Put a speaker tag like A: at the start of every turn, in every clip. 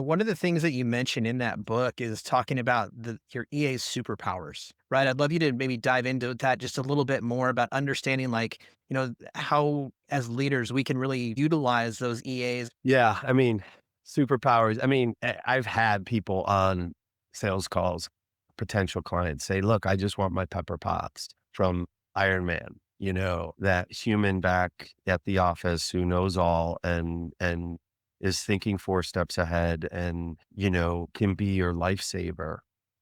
A: One of the things that you mentioned in that book is talking about your EA's superpowers, right? I'd love you to maybe dive into that just a little bit more about understanding, like, how as leaders we can really utilize those EAs.
B: Yeah, I mean, superpowers. I mean, I've had people on sales calls, potential clients say, "Look, I just want my Pepper Potts from Iron Man." That human back at the office who knows all and is thinking 4 steps ahead and, can be your lifesaver.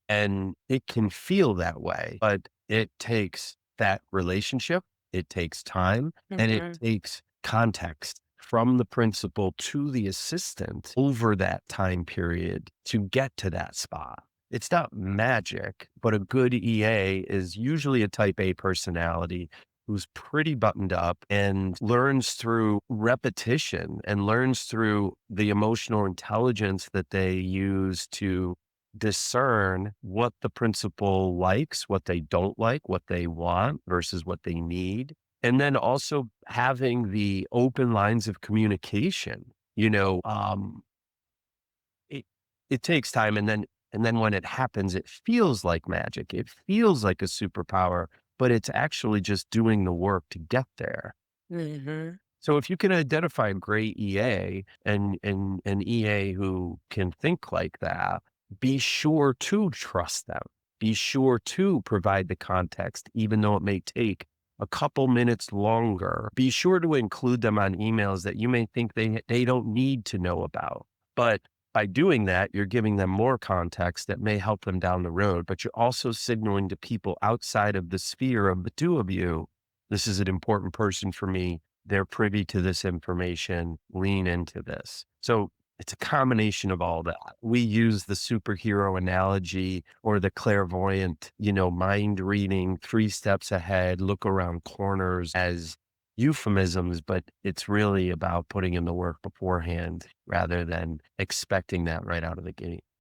B: And it can feel that way, but it takes that relationship, it takes time, and it
A: Mhm.
B: takes context from the principal to the assistant over that time period to get to that spot. It's not magic, but a good EA is usually a type A personality who's pretty buttoned up and learns through repetition and learns through the emotional intelligence that they use to discern what the principal likes, what they don't like, what they want versus what they need. And then also having the open lines of communication, it it takes time, and then when it happens, it feels like magic. It feels like a superpower, but it's actually just doing the work to get there.
A: Mhm.
B: So if you can identify a great EA and an EA who can think like that, be sure to trust them. Be sure to provide the context, even though it may take a couple minutes longer. Be sure to include them on emails that you may think they don't need to know about. But by doing that, you're giving them more context that may help them down the road. But you're also signaling to people outside of the sphere of the two of you, this is an important person for me, they're privy to this information, lean into this. So it's a combination of all that. We use the superhero analogy or the clairvoyant, mind reading, 3 steps ahead, look around corners as euphemisms, but it's really about putting in the work beforehand rather than expecting that right out of the gate.